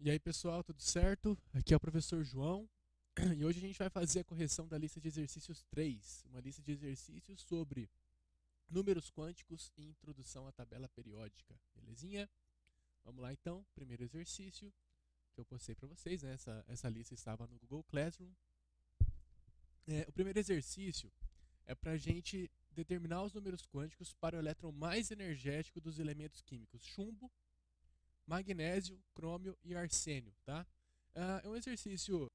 E aí, pessoal, tudo certo? Aqui é o professor João e hoje a gente vai fazer a correção da lista de exercícios 3, uma lista de exercícios sobre números quânticos e introdução à tabela periódica, belezinha? Vamos lá então, primeiro exercício que eu postei para vocês, né? Essa lista estava no Google Classroom. O primeiro exercício é para a gente determinar os números quânticos para o elétron mais energético dos elementos químicos chumbo, magnésio, crômio e arsênio, tá? É um exercício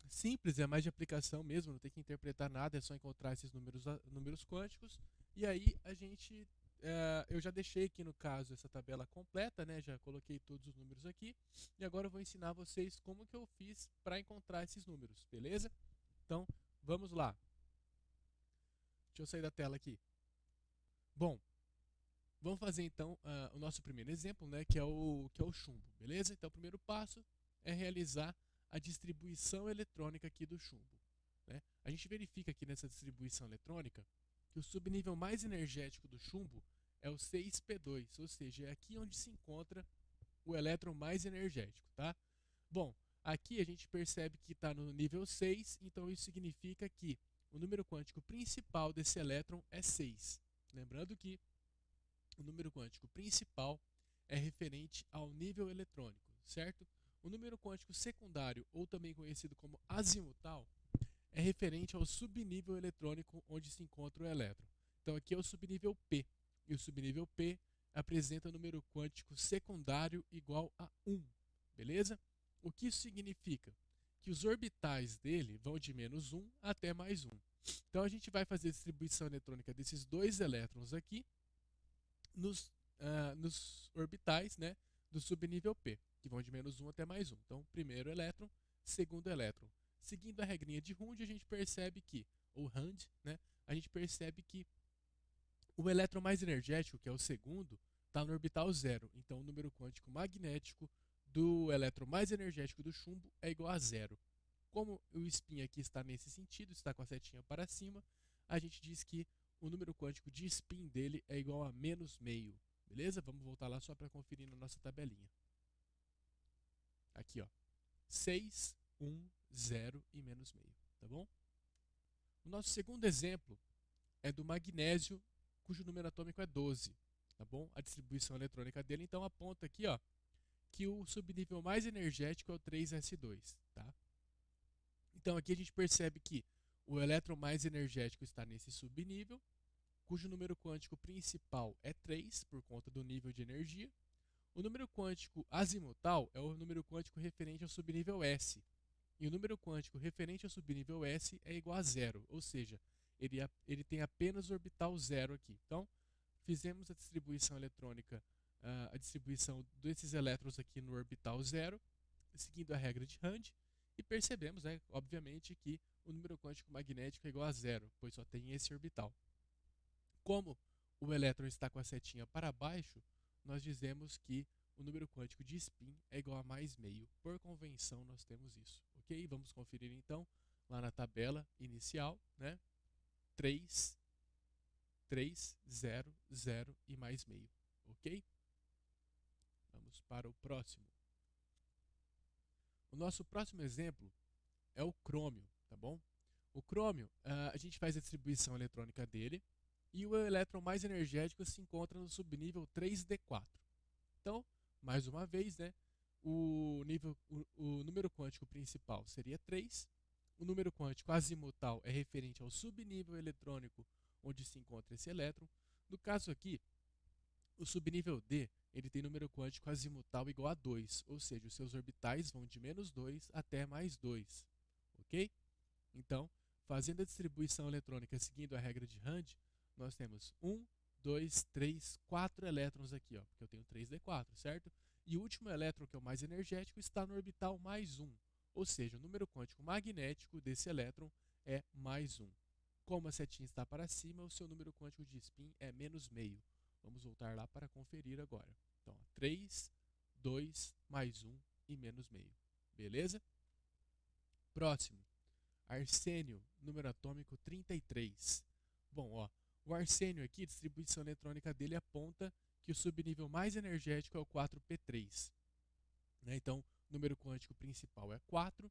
simples, é mais de aplicação mesmo, não tem que interpretar nada, é só encontrar esses números quânticos. E aí eu já deixei aqui no caso essa tabela completa, né? Já coloquei todos os números aqui. E agora eu vou ensinar vocês como que eu fiz para encontrar esses números, beleza? Então, vamos lá. Deixa eu sair da tela aqui. Bom, vamos fazer então o nosso primeiro exemplo, né? Que é o chumbo, beleza? Então, o primeiro passo é realizar a distribuição eletrônica aqui do chumbo. Né? A gente verifica aqui nessa distribuição eletrônica que o subnível mais energético do chumbo é o 6p2, ou seja, é aqui onde se encontra o elétron mais energético. Tá? Bom, aqui a gente percebe que está no nível 6, então isso significa que o número quântico principal desse elétron é 6. Lembrando que o número quântico principal é referente ao nível eletrônico, certo? O número quântico secundário, ou também conhecido como azimutal, é referente ao subnível eletrônico onde se encontra o elétron. Então aqui é o subnível P, e o subnível P apresenta o número quântico secundário igual a 1, beleza? O que isso significa? Que os orbitais dele vão de menos 1 até mais 1. Então a gente vai fazer a distribuição eletrônica desses dois elétrons aqui nos orbitais, né, do subnível P, que vão de menos 1 até mais 1. Então, primeiro elétron, segundo elétron. Seguindo a regrinha de Hund, a gente percebe que, ou Hund, né, a gente percebe que o elétron mais energético, que é o segundo, está no orbital 0. Então, o número quântico magnético do elétron mais energético do chumbo é igual a 0. Como o spin aqui está nesse sentido, está com a setinha para cima, a gente diz que o número quântico de spin dele é igual a menos meio. Beleza? Vamos voltar lá só para conferir na nossa tabelinha. Aqui, ó. 6, 1, 0 e menos meio. Tá bom? O nosso segundo exemplo é do magnésio, cujo número atômico é 12. Tá bom? A distribuição eletrônica dele, então, aponta aqui, ó, que o subnível mais energético é o 3s2. Tá? Então, aqui a gente percebe que o elétron mais energético está nesse subnível, cujo número quântico principal é 3, por conta do nível de energia. O número quântico azimutal é o número quântico referente ao subnível S. E o número quântico referente ao subnível S é igual a 0, ou seja, ele tem apenas orbital 0 aqui. Então, fizemos a distribuição eletrônica, a distribuição desses elétrons aqui no orbital 0, seguindo a regra de Hund, e percebemos, né, obviamente, que o número quântico magnético é igual a 0, pois só tem esse orbital. Como o elétron está com a setinha para baixo, nós dizemos que o número quântico de spin é igual a mais meio. Por convenção, nós temos isso. Ok? Vamos conferir então lá na tabela inicial, né? 3, 3, 0, 0 e mais meio. Ok? Vamos para o próximo. O nosso próximo exemplo é o crômio, tá bom? O crômio, a gente faz a distribuição eletrônica dele e o elétron mais energético se encontra no subnível 3d4. Então, mais uma vez, né, o número quântico principal seria 3. O número quântico azimutal é referente ao subnível eletrônico onde se encontra esse elétron. No caso aqui, o subnível D ele tem número quântico azimutal igual a 2, ou seja, os seus orbitais vão de menos 2 até mais 2. Ok? Então, fazendo a distribuição eletrônica seguindo a regra de Hund, nós temos 1, 2, 3, 4 elétrons aqui, ó, porque eu tenho 3d4, certo? E o último elétron, que é o mais energético, está no orbital mais 1, ou seja, o número quântico magnético desse elétron é mais 1. Como a setinha está para cima, o seu número quântico de spin é menos meio. Vamos voltar lá para conferir agora. Então, ó, 3, 2, mais 1 e menos meio. Beleza? Próximo. Arsênio, número atômico 33. Bom, ó, o arsênio aqui, a distribuição eletrônica dele aponta que o subnível mais energético é o 4p3. Né? Então, número quântico principal é 4,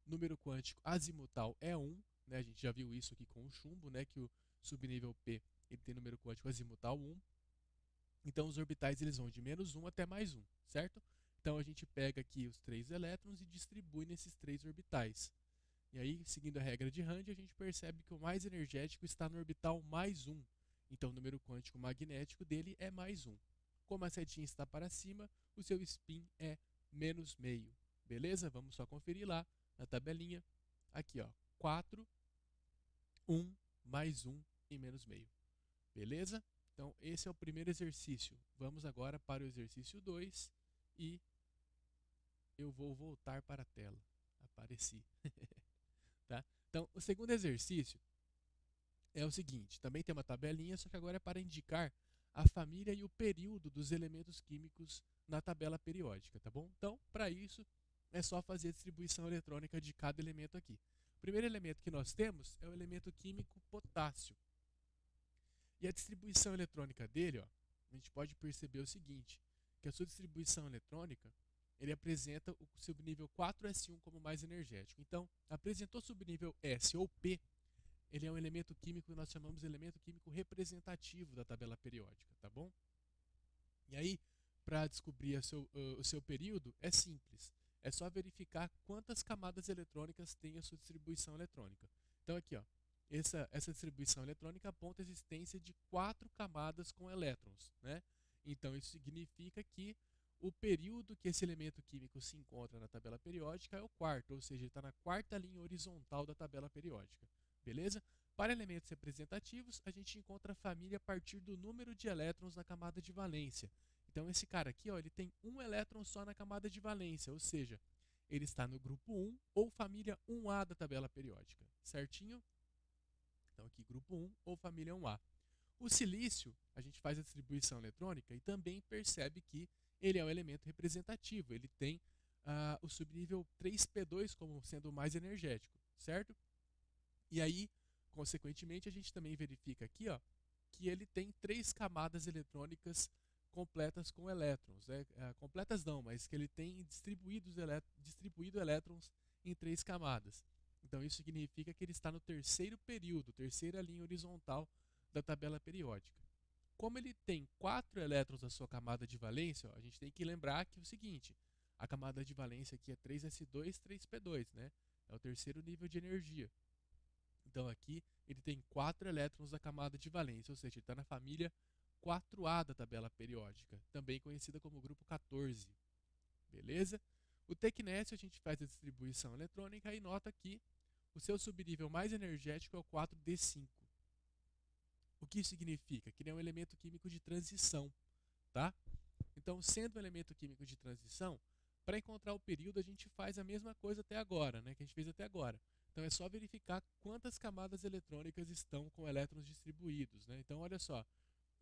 número quântico azimutal é 1, né? A gente já viu isso aqui com o chumbo, né? Que o subnível P ele tem número quântico azimutal 1. Então os orbitais eles vão de -1 até +1, certo? Então a gente pega aqui os 3 elétrons e distribui nesses 3 orbitais. E aí, seguindo a regra de Rand, a gente percebe que o mais energético está no orbital +1. Então o número quântico magnético dele é +1. Como a setinha está para cima, o seu spin é -meio. Beleza? Vamos só conferir lá na tabelinha. Aqui, ó, 4, 1, +1 e -meio. Beleza? Então, esse é o primeiro exercício. Vamos agora para o exercício 2 e eu vou voltar para a tela. Apareci. Tá? Então, o segundo exercício é o seguinte, também tem uma tabelinha, só que agora é para indicar a família e o período dos elementos químicos na tabela periódica, tá bom? Então, para isso, é só fazer a distribuição eletrônica de cada elemento aqui. O primeiro elemento que nós temos é o elemento químico potássio. E a distribuição eletrônica dele, ó, a gente pode perceber o seguinte, que a sua distribuição eletrônica, ele apresenta o subnível 4s1 como mais energético. Então, apresentou subnível S ou P, ele é um elemento químico que nós chamamos de elemento químico representativo da tabela periódica, tá bom? E aí, para descobrir o seu período, é simples. É só verificar quantas camadas eletrônicas tem a sua distribuição eletrônica. Então aqui, ó, essa distribuição eletrônica aponta a existência de 4 camadas com elétrons, né? Então isso significa que o período que esse elemento químico se encontra na tabela periódica é o quarto, ou seja, ele está na quarta linha horizontal da tabela periódica. Beleza? Para elementos representativos, a gente encontra a família a partir do número de elétrons na camada de valência. Então esse cara aqui, ó, ele tem um elétron só na camada de valência, ou seja, ele está no grupo 1 ou família 1A da tabela periódica, certinho? Então aqui grupo 1 ou família 1A. O silício, a gente faz a distribuição eletrônica e também percebe que ele é um elemento representativo, ele tem o subnível 3p2 como sendo o mais energético, certo? E aí, consequentemente, a gente também verifica aqui, ó, que ele tem 3 camadas eletrônicas completas com elétrons. Né? Completas não, mas que ele tem distribuído elétrons em 3 camadas. Então isso significa que ele está no terceiro período, terceira linha horizontal da tabela periódica. Como ele tem 4 elétrons na sua camada de valência, ó, a gente tem que lembrar que é o seguinte, a camada de valência aqui é 3s2, 3p2, né? É o terceiro nível de energia. Então aqui ele tem 4 elétrons da camada de valência, ou seja, ele está na família 4A da tabela periódica, também conhecida como grupo 14. Beleza? O tecnécio a gente faz a distribuição eletrônica e nota que o seu subnível mais energético é o 4d5. O que isso significa? Que ele é um elemento químico de transição, tá? Então, sendo um elemento químico de transição, para encontrar o período a gente faz a mesma coisa até agora, né, que a gente fez até agora. Então é só verificar quantas camadas eletrônicas estão com elétrons distribuídos, né? Então olha só,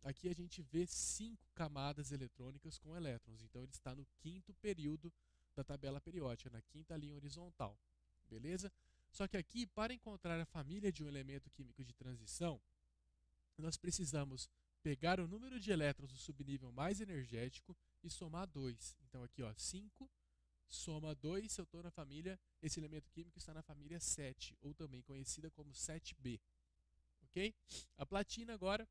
aqui a gente vê 5 camadas eletrônicas com elétrons, então ele está no quinto período da tabela periódica, na quinta linha horizontal, beleza? Só que aqui, para encontrar a família de um elemento químico de transição, nós precisamos pegar o número de elétrons do subnível mais energético e somar 2. Então aqui, ó, 5 soma 2, se eu estou na família, esse elemento químico está na família 7, ou também conhecida como 7b. Ok? A platina agora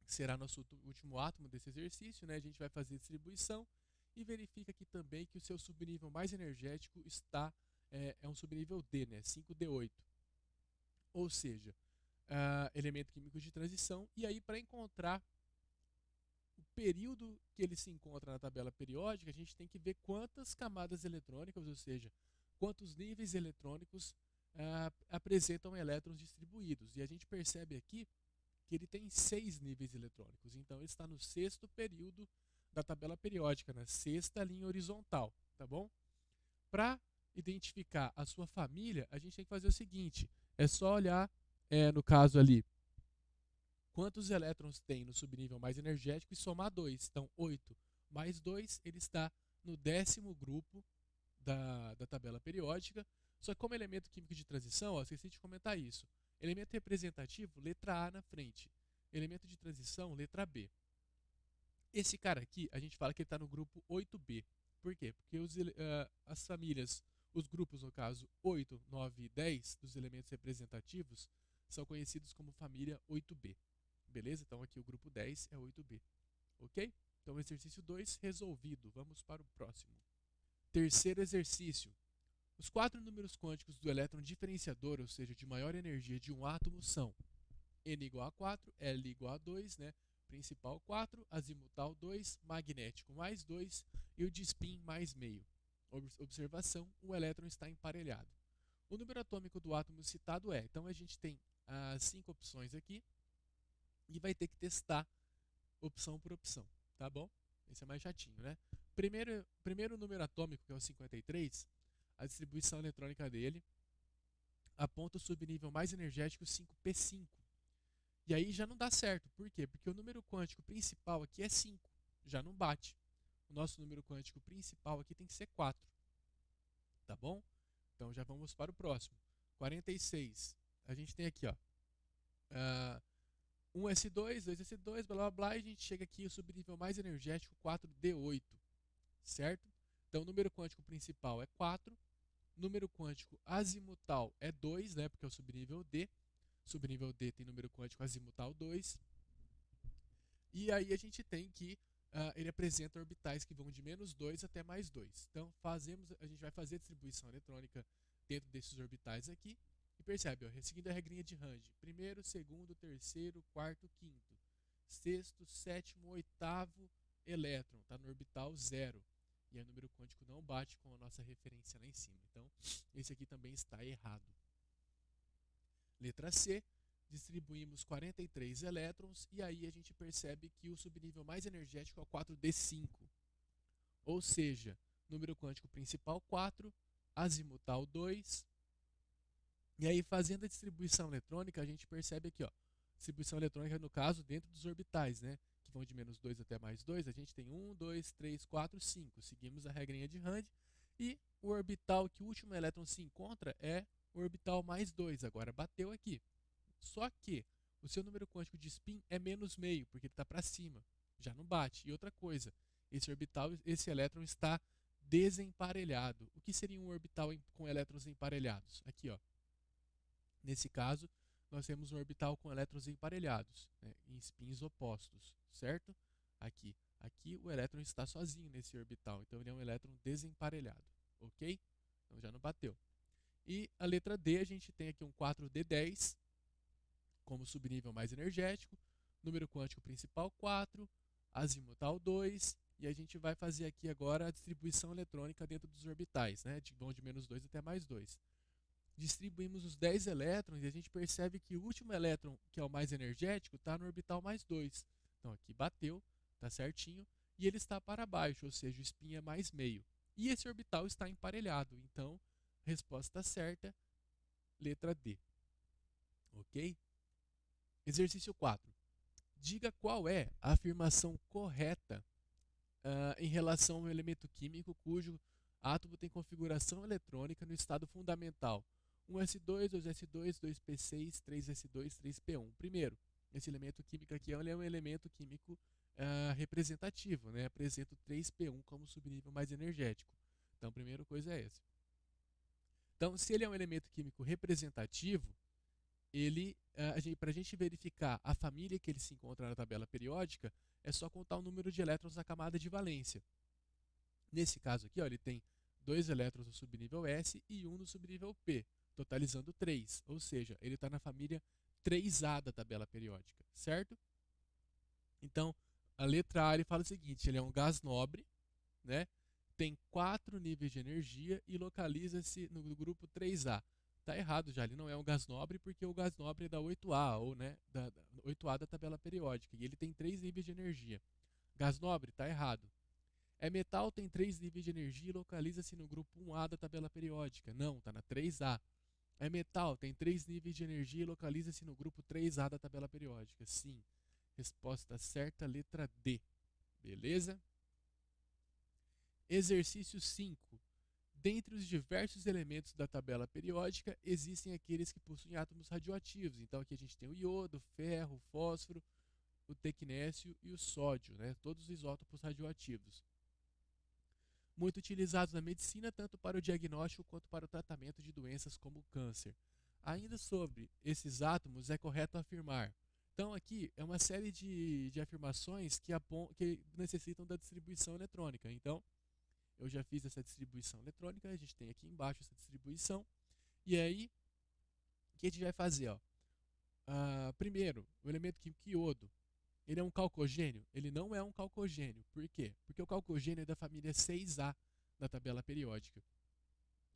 será nosso último átomo desse exercício, né? A gente vai fazer distribuição e verifica aqui também que o seu subnível mais energético está é um subnível D, né? 5d8. Ou seja, elemento químico de transição, e aí para encontrar o período que ele se encontra na tabela periódica, a gente tem que ver quantas camadas eletrônicas, ou seja, quantos níveis eletrônicos apresentam elétrons distribuídos. E a gente percebe aqui que ele tem 6 níveis eletrônicos, então ele está no sexto período da tabela periódica, na sexta linha horizontal, tá bom? Para identificar a sua família, a gente tem que fazer o seguinte, é só olhar, no caso ali, quantos elétrons tem no subnível mais energético e somar 2. Então, 8 mais 2, ele está no 10º grupo da tabela periódica. Só que como elemento químico de transição, ó, esqueci de comentar isso. Elemento representativo, letra A na frente. Elemento de transição, letra B. Esse cara aqui, a gente fala que ele está no grupo 8B. Por quê? Porque as famílias, os grupos, no caso, 8, 9 e 10 dos elementos representativos são conhecidos como família 8B. Beleza? Então aqui o grupo 10 é 8B. Ok? Então exercício 2 resolvido. Vamos para o próximo. Terceiro exercício. Os quatro números quânticos do elétron diferenciador, ou seja, de maior energia de um átomo, são N igual a 4, L igual a 2, né? Principal 4, azimutal 2, magnético mais 2 e o de spin mais meio. Observação, o elétron está emparelhado. O número atômico do átomo citado é, então a gente tem as 5 opções aqui e vai ter que testar opção por opção, tá bom? Esse é mais chatinho, né? Primeiro número atômico, que é o 53, a distribuição eletrônica dele aponta o subnível mais energético 5p5. E aí já não dá certo. Por quê? Porque o número quântico principal aqui é 5. Já não bate. O nosso número quântico principal aqui tem que ser 4. Tá bom? Então já vamos para o próximo. 46. A gente tem aqui, ó. 1s2, 2s2, blá blá blá, e a gente chega aqui o subnível mais energético 4d8. Certo? Então o número quântico principal é 4. Número quântico azimutal é 2, né? Porque é o subnível D. Subnível D tem número quântico azimutal 2. E aí a gente tem que ele apresenta orbitais que vão de menos 2 até mais 2. Então a gente vai fazer a distribuição eletrônica dentro desses orbitais aqui. E percebe, ó, seguindo a regrinha de Range. Primeiro, segundo, terceiro, quarto, quinto. Sexto, sétimo, oitavo elétron. Está no orbital 0. E aí o número quântico não bate com a nossa referência lá em cima. Então, esse aqui também está errado. Letra C, distribuímos 43 elétrons e aí a gente percebe que o subnível mais energético é o 4d5. Ou seja, número quântico principal 4, azimutal 2. E aí, fazendo a distribuição eletrônica, a gente percebe aqui, ó, distribuição eletrônica, no caso, dentro dos orbitais, né? Que vão de menos 2 até mais 2, a gente tem 1, 2, 3, 4, 5. Seguimos a regrinha de Rand. E o orbital que o último elétron se encontra é o orbital mais 2. Agora bateu aqui. Só que o seu número quântico de spin é menos meio, porque ele está para cima. Já não bate. E outra coisa, esse orbital, esse elétron está desemparelhado. O que seria um orbital com elétrons emparelhados? Aqui, ó. Nesse caso, nós temos um orbital com elétrons emparelhados, né, em spins opostos, certo? Aqui o elétron está sozinho nesse orbital, então ele é um elétron desemparelhado, ok? Então já não bateu. E a letra D, a gente tem aqui um 4D10 como subnível mais energético, número quântico principal 4, azimutal 2, e a gente vai fazer aqui agora a distribuição eletrônica dentro dos orbitais, né? Vão de menos 2 até mais 2. Distribuímos os 10 elétrons e a gente percebe que o último elétron, que é o mais energético, está no orbital mais 2. Então aqui bateu, está certinho, e ele está para baixo, ou seja, o spin é mais meio. E esse orbital está emparelhado, então, resposta certa, letra D. Ok? Exercício 4. Diga qual é a afirmação correta em relação a um elemento químico cujo átomo tem configuração eletrônica no estado fundamental 1s2, 2s2, 2p6, 3s2, 3p1. Primeiro, esse elemento químico aqui é um elemento químico representativo, né? Apresenta o 3p1 como subnível mais energético. Então, a primeira coisa é essa. Então, se ele é um elemento químico representativo, para a gente verificar a família que ele se encontra na tabela periódica, é só contar o número de elétrons na camada de valência. Nesse caso aqui, ó, ele tem 2 elétrons no subnível S e 1 no subnível P, totalizando 3. Ou seja, ele está na família 3A da tabela periódica, certo? Então, a letra A ele fala o seguinte, ele é um gás nobre, né? Tem 4 níveis de energia e localiza-se no grupo 3A. Tá errado já, ele não é um gás nobre porque o gás nobre é da 8A, ou né, da 8A da tabela periódica, e ele tem 3 níveis de energia. Gás nobre, tá errado. É metal, tem 3 níveis de energia e localiza-se no grupo 1A da tabela periódica. Não, está na 3A. É metal, tem 3 níveis de energia e localiza-se no grupo 3A da tabela periódica. Sim. Resposta certa, letra D. Beleza? Exercício 5. Dentre os diversos elementos da tabela periódica, existem aqueles que possuem átomos radioativos. Então aqui a gente tem o iodo, o ferro, o fósforo, o tecnécio e o sódio, né? Todos os isótopos radioativos. muito utilizados na medicina, tanto para o diagnóstico quanto para o tratamento de doenças como o câncer. Ainda sobre esses átomos, é correto afirmar. Então, aqui é uma série de afirmações que necessitam da distribuição eletrônica. Então, eu já fiz essa distribuição eletrônica, a gente tem aqui embaixo essa distribuição. E aí, o que a gente vai fazer? Ó? Primeiro, o elemento químico iodo. Ele é um calcogênio? Ele não é um calcogênio. Por quê? Porque o calcogênio é da família 6A da tabela periódica.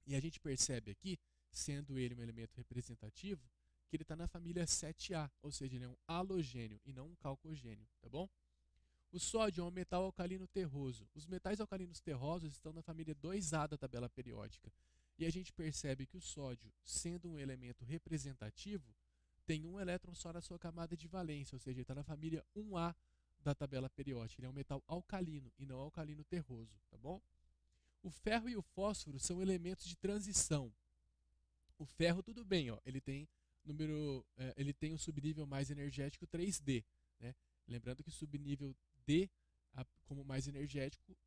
E a gente percebe aqui, sendo ele um elemento representativo, que ele está na família 7A, ou seja, ele é um halogênio e não um calcogênio, tá bom? O sódio é um metal alcalino terroso. Os metais alcalinos terrosos estão na família 2A da tabela periódica. E a gente percebe que o sódio, sendo um elemento representativo, tem um elétron só na sua camada de valência, ou seja, ele está na família 1A da tabela periódica. Ele é um metal alcalino e não alcalino terroso, tá bom? O ferro e o fósforo são elementos de transição. O ferro, tudo bem, ó, ele tem o subnível mais energético 3D, né? Lembrando que o subnível D, como mais energético,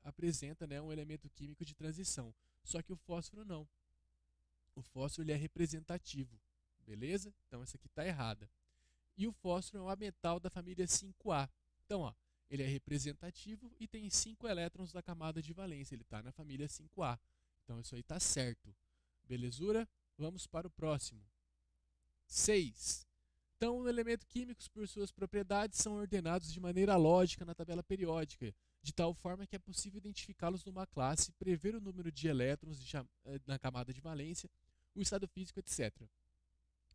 apresenta, né, um elemento químico de transição. Só que o fósforo não. O fósforo ele é representativo, beleza? Então essa aqui está errada. E o fósforo é um ametal da família 5A. Então, ó, ele é representativo e tem 5 elétrons da camada de valência. Ele está na família 5A. Então isso aí está certo. Belezura? Vamos para o próximo. 6. Então, elementos químicos, por suas propriedades, são ordenados de maneira lógica na tabela periódica, de tal forma que é possível identificá-los numa classe, prever o número de elétrons na camada de valência, o estado físico, etc.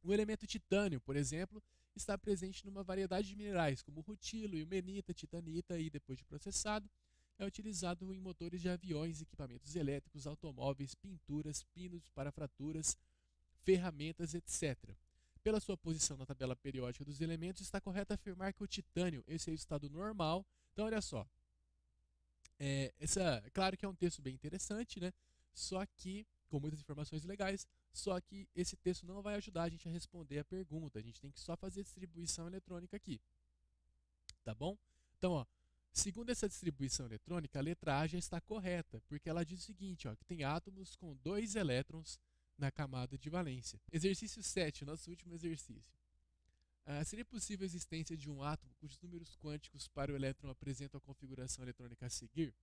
O elemento titânio, por exemplo, está presente numa variedade de minerais, como o rutilo, ilmenita, titanita e, depois de processado, é utilizado em motores de aviões, equipamentos elétricos, automóveis, pinturas, pinos, parafraturas, ferramentas, etc. Pela sua posição na tabela periódica dos elementos, está correto afirmar que o titânio, esse é o estado normal. Então, olha só, claro que é um texto bem interessante, né? Só que, com muitas informações legais, só que esse texto não vai ajudar a gente a responder a pergunta. A gente tem que só fazer a distribuição eletrônica aqui, tá bom? Então, ó, segundo essa distribuição eletrônica, a letra A já está correta, porque ela diz o seguinte, ó, que tem átomos com 2 elétrons na camada de valência. Exercício 7, nosso último exercício. Seria possível a existência de um átomo cujos números quânticos para o elétron apresentam a configuração eletrônica a seguir?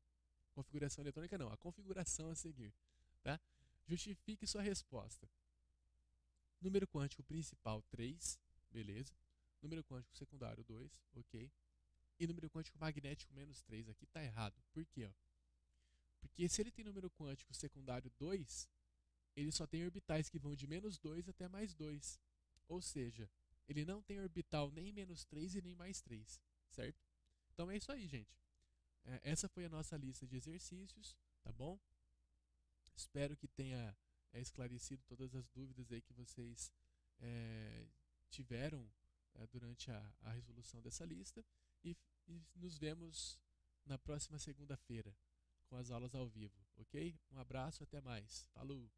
Configuração eletrônica não, a configuração a seguir. Tá? Justifique sua resposta. Número quântico principal 3, beleza. Número quântico secundário 2, ok. E número quântico magnético menos 3, aqui está errado. Por quê? Ó? Porque se ele tem número quântico secundário 2, ele só tem orbitais que vão de menos 2 até mais 2. Ou seja, ele não tem orbital nem menos 3 e nem mais 3, certo? Então é isso aí, gente. Essa foi a nossa lista de exercícios, tá bom? Espero que tenha esclarecido todas as dúvidas aí que vocês tiveram durante a resolução dessa lista. E nos vemos na próxima segunda-feira com as aulas ao vivo, ok? Um abraço, até mais. Falou!